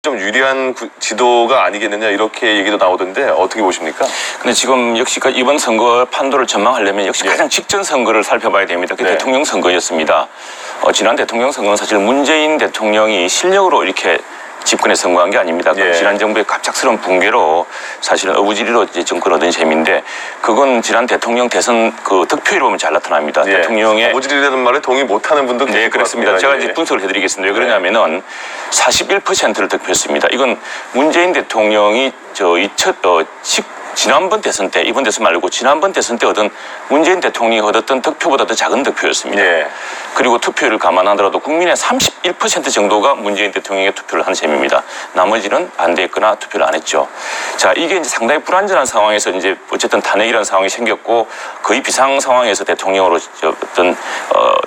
좀 유리한 지도가 아니겠느냐 이렇게 얘기도 나오던데 어떻게 보십니까? 근데 지금 역시 이번 선거 판도를 전망하려면 역시 가장 직전 선거를 살펴봐야 됩니다. 그 대통령 선거였습니다. 지난 대통령 선거는 사실 문재인 대통령이 실력으로 이렇게 집권에 성공한 게 아닙니다. 지난 정부의 갑작스러운 붕괴로 사실은 어부지리로 이제 정권을 얻은 셈인데 그건 지난 대통령 대선 그 득표율 보면 잘 나타납니다. 대통령의 어부지리라는 말에 동의 못하는 분도 계실 것 그렇습니다. 같습니다. 제가 이제 분석을 해드리겠습니다. 왜 그러냐면은 41%를 득표했습니다. 이건 문재인 대통령이 지난번 대선 때, 이번 대선 말고 지난번 대선 때 얻은 문재인 대통령이 얻었던 득표보다 더 작은 득표였습니다. 그리고 투표율을 감안하더라도 국민의 31% 정도가 문재인 대통령에게 투표를 한 셈입니다. 나머지는 반대했거나 투표를 안 했죠. 자, 이게 이제 상당히 불안전한 상황에서 이제 어쨌든 탄핵이라는 상황이 생겼고 거의 비상 상황에서 대통령으로 어떤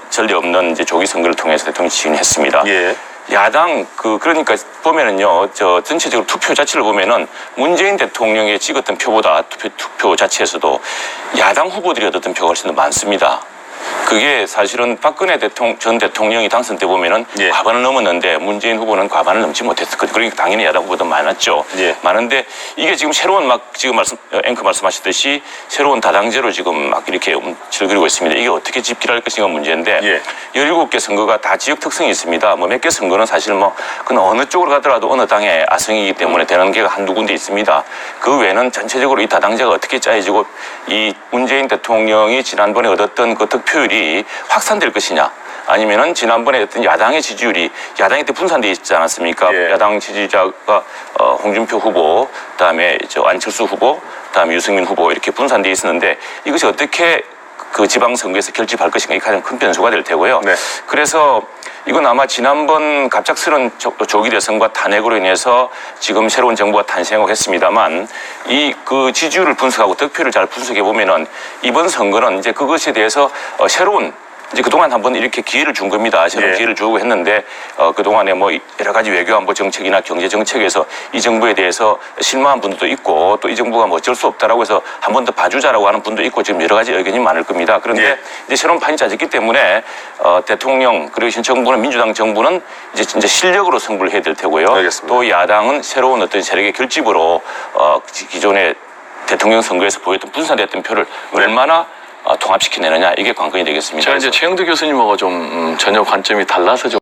전례 없는 이제 조기 선거를 통해서 대통령이 지휘했습니다. 야당 그러니까 보면은요 전체적으로 투표 자체를 보면은 문재인 대통령이 찍었던 표보다 투표 자체에서도 야당 후보들이 얻었던 표가 훨씬 더 많습니다. 그게 사실은 박근혜 전 대통령이 당선 때 보면은 과반을 넘었는데 문재인 후보는 과반을 넘지 못했거든요. 그러니까 당연히 야당 후보도 많았죠. 많은데 이게 지금 새로운 지금 앵커 말씀하셨듯이 새로운 다당제로 지금 막 이렇게 즐기고 있습니다. 이게 어떻게 집필할 것인가 문제인데 17개 선거가 다 지역 특성이 있습니다. 뭐 몇 개 선거는 사실 뭐 그건 어느 쪽으로 가더라도 어느 당의 아성이기 때문에 되는 게 한두 군데 있습니다. 그 외에는 전체적으로 이 다당제가 어떻게 짜여지고 이 문재인 대통령이 지난번에 얻었던 그 득표율이 확산될 것이냐 아니면은 지난번에 어떤 야당의 지지율이 야당이 때 분산돼 있지 않았습니까? 야당 지지자가 홍준표 후보, 그다음에 안철수 후보, 그다음에 유승민 후보 이렇게 분산돼 있었는데 이것이 어떻게 그 지방선거에서 결집할 것인가 이게 가장 큰 변수가 될 테고요. 그래서 이건 아마 지난번 갑작스러운 조기 대선과 탄핵으로 인해서 지금 새로운 정부가 탄생하고 했습니다만 그 지지율을 분석하고 득표를 잘 분석해 보면은 이번 선거는 이제 그것에 대해서 새로운 이제 그동안 한번 이렇게 기회를 준 겁니다. 새로운 기회를 주고 했는데 그동안에 뭐 여러 가지 외교안보 정책이나 경제 정책에서 이 정부에 대해서 실망한 분들도 있고 또 이 정부가 뭐 어쩔 수 없다라고 해서 한 번 더 봐주자라고 하는 분도 있고 지금 여러 가지 의견이 많을 겁니다. 그런데 이제 새로운 판이 짜졌기 때문에 대통령 그리고 신 정부는 민주당 정부는 이제 진짜 실력으로 승부를 해야 될 테고요. 또 야당은 새로운 어떤 세력의 결집으로 기존의 대통령 선거에서 보였던 분산됐던 표를 얼마나 통합시켜내느냐 이게 관건이 되겠습니다. 제가 이제 최영두 교수님하고 좀 전혀 관점이 달라서 좀